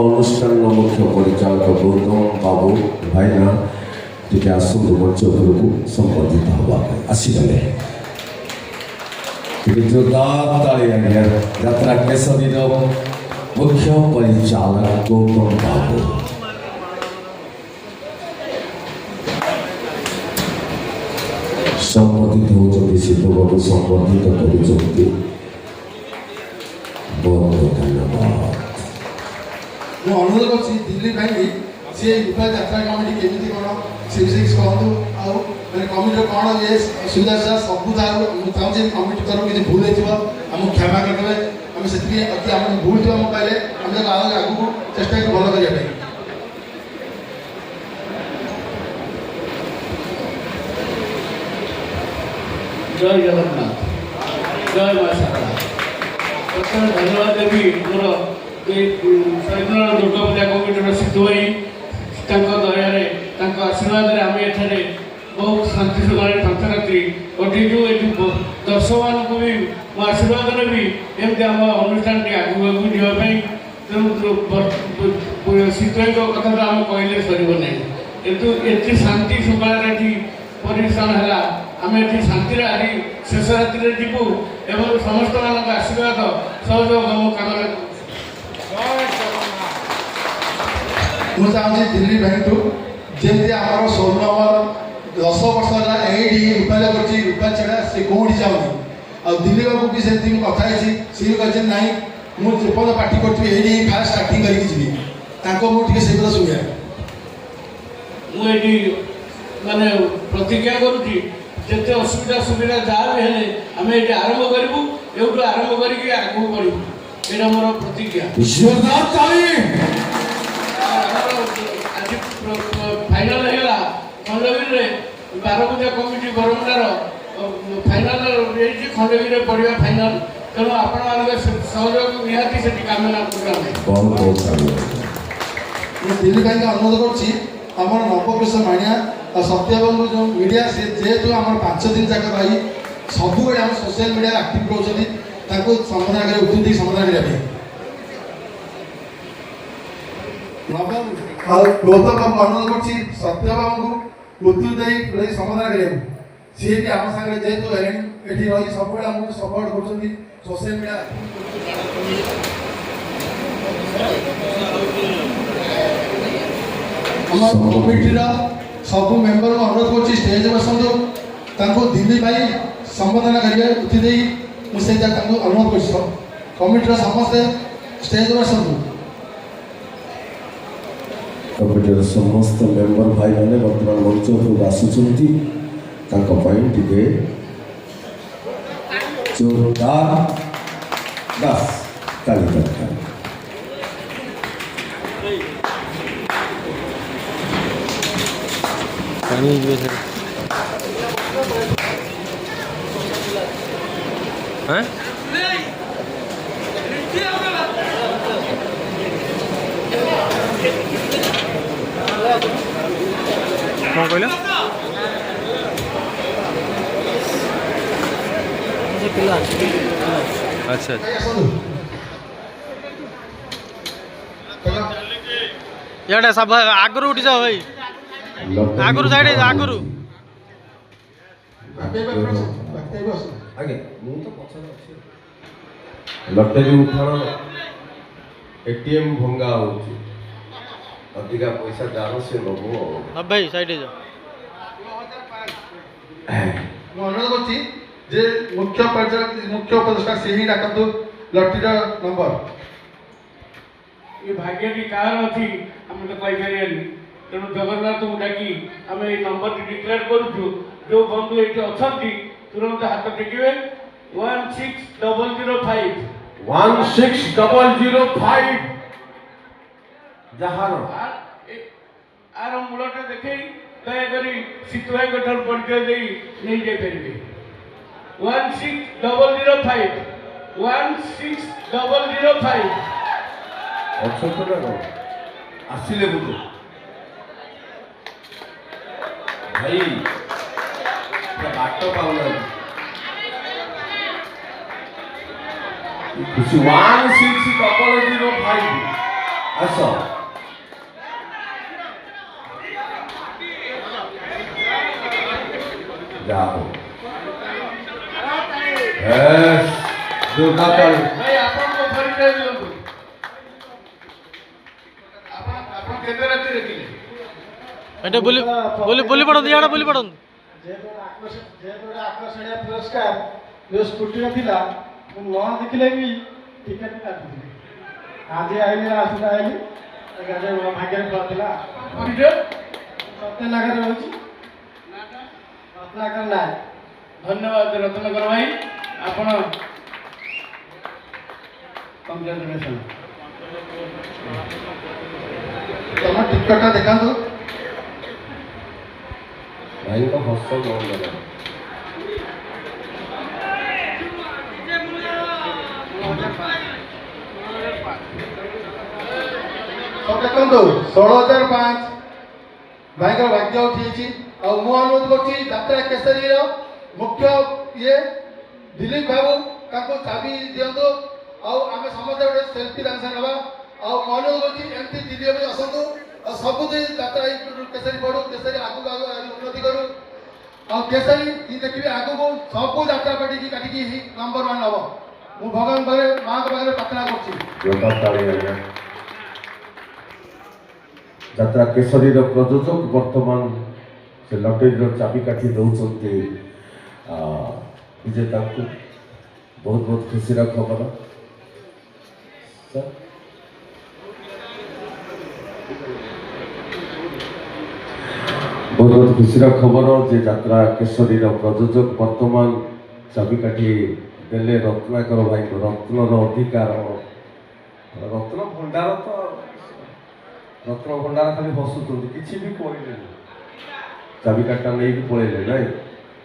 অনুষ্ঠাन মুখ্য পরিচালক গৌতম বাবু ভাইনা টিকে আসন্তু মঞ্চ উপরକୁ সম্বোধিত হওয়া আসিগলে ଟିକେ ଜୋରଦାର ତାଳି ଆଜ୍ଞା ଯାତ୍ରା କେଶରୀର ମୁଖ୍ୟ ପରିଚାଳକ ଗୌତମ ବାବୁ ସମ୍ବୋଧିତ ହେଉଛନ୍ତି ଶିବବାବୁ ସମ୍ବୋଧିତ କରୁଛନ୍ତି ବହୁତ ଧନ୍ୟବାଦ। ମୁଁ ଅନୁରୋଧ କରୁଛି ଦିଲ୍ଲୀ ଭାଇ ସେ ଉପାୟ ଯାତ୍ରା କମିଟି କେମିତି କ'ଣ ସେ ବିଷୟରେ କିଛି କହନ୍ତୁ ଆଉ ମାନେ କମିଟିର କ'ଣ ଇଏ ସୁବିଧା ସବୁ ମୁଁ ଚାହୁଁଛି କମିଟି ତରଫରୁ କିଛି ଭୁଲ ହେଇଥିବ ଆମକୁ କ୍ଷମା କରିଦେବେ ଆମେ ସେଥିପାଇଁ ଅତି ଆମର ଭୁଲ ଥିବ ଆମ ପାଇଲେ ଆମେ ତାକୁ ଆଗକୁ ଚେଷ୍ଟା କରି ଭଲ କରିବା ପାଇଁ। जय जगन्नाथ जय माँ शारदा प्रथम धन्यवाद देवी मोर शहीदनगर दुर्गा पूजा कमिटर सिद्धू भाई दयारे आशीर्वाद आम एठारे बहुत शांति सुधारे संतरात्रि कटिजु ये दर्शक मान को भी मो आशीर्वाद नेबी एमती आम अनुष्ठान आगे जावाई तेणु सिद्धू भाई कथा तो आम कहले सर ना कितु ये शांति शृंखला परिश्रम है आम ये शांति आज शेष राति जीवु एवं समस्त मान आशीर्वाद सहयोग कामना ମୁଁ ଚାହୁଁଛି ଦିଲ୍ଲୀ ବ୍ୟାଙ୍କଠୁ ଯେମିତି ଆମର 16 ନମ୍ବର 10 ବର୍ଷ ହେଲା ଏଇଠି ରୂପାଲି କରୁଛି ରୂପାଲି ଛଡ଼ା ସେ କେଉଁଠି ଯାଉନି ଆଉ ଦିଲ୍ଲୀ ବାବୁ ବି ସେମିତି ମୁଁ କଥା ହେଇଛି ସିଏ ବି କହିଛନ୍ତି ନାହିଁ ମୁଁ ଯେପର୍ଯ୍ୟନ୍ତ ପାର୍ଟି କରୁଥିବି ଏଇଠି ଫାଷ୍ଟ ଷ୍ଟାର୍ଟିଂ କରିକି ଯିବି ତାଙ୍କ ମୁଁ ଟିକେ ସେଇ କଥା ଶୁଣିବା ମୁଁ ଏଇଠି ମାନେ ପ୍ରତିଜ୍ଞା କରୁଛି ଯେତେ ଅସୁବିଧା ସୁବିଧା ଯାହା ବି ହେଲେ ଆମେ ଏଇଠି ଆରମ୍ଭ କରିବୁ ଏଇଠୁ ଆରମ୍ଭ କରିକି ଆଗକୁ ବଢ଼ିବୁ ଏଇଟା ମୋର ପ୍ରତିଜ୍ଞା। आज फाइनल होगा खंडगिरी बारपूजा कमिटी बरमुदार फाइनल खंडगिरी पड़ा फाइनल तेणु आपण सहयोग निहाती से कामना दिल्ली भाई अनुरोध करुँच नवकिशोर माणिया और सत्यबाबू जो मीडिया से जेहेतु आम 5 दिन जाक भाई सब आम सोशल मीडिया आक्टिव रोचे समाधान आगे उद्योग समाधान करने गौतम बाबू अनुरोध कर सत्यबाबू उत्तर समाधान करें सी भी आम सागर जेहेतु ये रही सब सपोर्ट कर सोशल मीडिया कमिटीर सब मेम्बर अनुरोध कर स्टेज बसतु दिल्ली भाई संबोधन करेंगे उठी मुझे अनुरोध कर कमिटीर समस्ते स्टेज बसतु कमिटीर समस्त मेम्बर भाई मैंने बर्तमान मंच उपरକୁ आसुଛନ୍ତି ତାଙ୍କ ପାଇଁ ଟିକେ जोरदार बस ताली दरकार। कौन कहल अच्छा याडे सब आगरू उठी जाओ भाई आगरू साइड आगरू आगे मु तो पछन अछि लटरी उठाण एटीएम भंगा होची अधिका पैसा जानो से नबो अब भाई साइड जा मु अनुरोध करछि जे मुख्य उपदेष्टा से ही डाकतु लटरीर नंबर ये भाग्य की कार अच्छी आम तो कही तेणु जगन्नाथ को डाकी आम ये नंबर डिक्लेयर करूँ जो बंधु ये अच्छा तुरंत हाथ टेकिए 16005 16005 जहार आर मूलटा देखे दयाकोरी सिद्धू भाई परिचय दे नहीं जापारे 16005 16005 आसिले बुझ भाई बाट पाऊना 16005 ଆସ ଯାହା ହଉ ଦୁର୍ଗା କାଳୀ ଭାଇ ଆପଣଙ୍କ ପରିଚୟ ଦିଅନ୍ତୁ। ଆପଣ କେତେ ରାତି ଦେଖିଲେ? ଏଠି ବୁଲି ବୁଲି ବୁଲି ପଡ଼ନ୍ତୁ ଇଆଡ଼େ ବୁଲି ପଡ଼ନ୍ତୁ। ଯେହେତୁ ଗୋଟେ ଆକର୍ଷଣୀୟ ପୁରସ୍କାର ଯେଉଁ ସ୍କୁଟିରେ ଥିଲା ମୁଁ ନ ଦେଖିଲେ ବି ଟିକେଟ୍ କାଟିଥିଲି। ଆଜି ଆଇଲି ଆସିଲା ଆଇଲି ଭାଗ୍ୟରେ ପଡ଼ିଥିଲା। ପରିଚୟ? ସତ୍ୟନଗରରେ ରହୁଛି ରତ୍ନାକର ନାୟକ। ଧନ୍ୟବାଦ ରତ୍ନାକର ଭାଇ, ଆପଣ କଂଗ୍ରାଚୁଲେସନ୍। ତମ ଟିକେଟଟା ଦେଖାନ୍ତୁ। ଭାଇଙ୍କ ହସ ବନ୍ଦ କର। ସବୁ ଦେଖନ୍ତୁ 16,005 ଭାଇଙ୍କର ଭାଗ୍ୟ ଉଠିଯାଇଛି। ଆଉ ମୁଁ ଅନୁରୋଧ କରୁଛି ଯାତ୍ରା କେଶରୀର ମୁଖ୍ୟ ଇଏ ଦିଲ୍ଲୀପ ବାବୁ ତାଙ୍କୁ ଚାବି ଦିଅନ୍ତୁ। ଆଉ ଆମେ ସମସ୍ତେ ଗୋଟେ ସେଲ୍ଫି ତାଙ୍କ ସାଙ୍ଗେ ନେବା। ଆଉ ମୁଁ ଅନୁରୋଧ କରୁଛି ଏମିତି ଦିଲ୍ଲୀ ବି ଆସନ୍ତୁ ଆଉ ସବୁଦିନ ଯାତ୍ରା କେଶରୀ ପଡ଼ୁ, କେଶରୀ ଆଗକୁ ଉନ୍ନତି କରୁ। ଆଉ କେଶରୀ ଦେଖିବେ ଆଗକୁ ସବୁ ଯାତ୍ରା ପାଟିକି କାଟିକି ନମ୍ବର 1 ହେବ। ମୁଁ ଭଗବାନ ପାଖରେ ମାଆଙ୍କ ପାଖରେ ପ୍ରାର୍ଥନା କରୁଛି। ଯାତ୍ରା କେଶରୀର ପ୍ରଯୋଜକ ବର୍ତ୍ତମାନ ସେ ଲଟେରୀର ଚାବିକାଠି ଦେଉଛନ୍ତି ବିଜେତାଙ୍କୁ। ବହୁତ ବହୁତ ଖୁସିର ଖବର। ବହୁତ ବହୁତ ଖୁସିର ଖବର ଯେ ଯାତ୍ରା କେଶରୀର ପ୍ରଯୋଜକ ବର୍ତ୍ତମାନ ଚାବିକାଠି ଦେଲେ ରତ୍ନାକର ଭାଇଙ୍କୁ। ରତ୍ନର ଅଧିକାର, ରତ୍ନ ଭଣ୍ଡାର ତ ରତ୍ନ ଭଣ୍ଡାର ଖାଲି ହସୁଛନ୍ତି, କିଛି ବି କହିଲେନି। ଚାବିକାଠିଟା ନେଇକି ପଳେଇଲେ ନାଇଁ।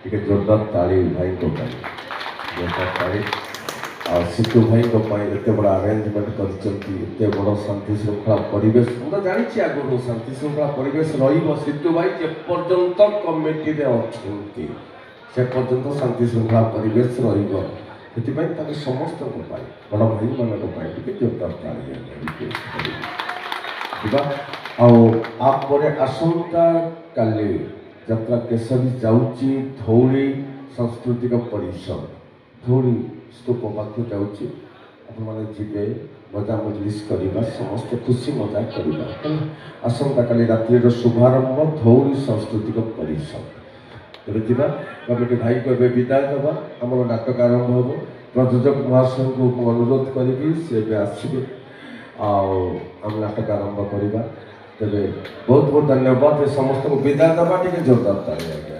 ଟିକେ ଜୋରଦାର ତାଳି ଭାଇଙ୍କ ପାଇଁ, ଜୋରଦାର ତାଳି। ଆଉ ସିତୁ ଭାଇଙ୍କ ପାଇଁ ଏତେ ବଡ଼ ଆରେଞ୍ଜମେଣ୍ଟ କରିଛନ୍ତି, ଏତେ ବଡ଼ ଶାନ୍ତି ଶୃଙ୍ଖଳା ପରିବେଶ। ମୁଁ ତ ଜାଣିଛି ଆଗରୁ ଶାନ୍ତି ଶୃଙ୍ଖଳା ପରିବେଶ ରହିବ। ସିତୁ ଭାଇ ଯେ ପର୍ଯ୍ୟନ୍ତ କମିଟିରେ ଅଛନ୍ତି ସେ ପର୍ଯ୍ୟନ୍ତ ଶାନ୍ତି ଶୃଙ୍ଖଳା ପରିବେଶ ରହିବ। ସେଥିପାଇଁ ତାଙ୍କ ସମସ୍ତଙ୍କ ପାଇଁ, ବଡ଼ ଭାଇମାନଙ୍କ ପାଇଁ ଟିକେ ଜୋରଦାର ତାଳି ଯିବା। ଆଉ ପରେ ଆସନ୍ତା କାଲି ଯାତ୍ରା କେଶରୀ ଯାଉଛି ଧଉଳି ସାଂସ୍କୃତିକ ପରିଷଦ, ଧଉଳି ସ୍ତୂପ ପାଖକୁ ଯାଉଛି। ଆପଣମାନେ ଯିବେ, ମଜା ମଜଲିସ୍ କରିବା, ସମସ୍ତେ ଖୁସି ମଜା କରିବା। ଆସନ୍ତାକାଲି ରାତ୍ରିର ଶୁଭାରମ୍ଭ ଧଉଳି ସାଂସ୍କୃତିକ ପରିଷଦ। ତେବେ ଯିବା। କମିଟି ଭାଇଙ୍କୁ ଏବେ ବିଦାୟ ଦେବା। ଆମର ନାଟକ ଆରମ୍ଭ ହେବ। ପ୍ରଯୋଜକ ମହାଶୟଙ୍କୁ ମୁଁ ଅନୁରୋଧ କରିବି ସେ ଏବେ ଆସିବେ ଆଉ ଆମେ ନାଟକ ଆରମ୍ଭ କରିବା। ତେବେ ବହୁତ ବହୁତ ଧନ୍ୟବାଦ। ସମସ୍ତଙ୍କୁ ବିଦାୟ ଦେବା। ଟିକେ ଜୋରଦାର ତାଳି ଆଜ୍ଞା।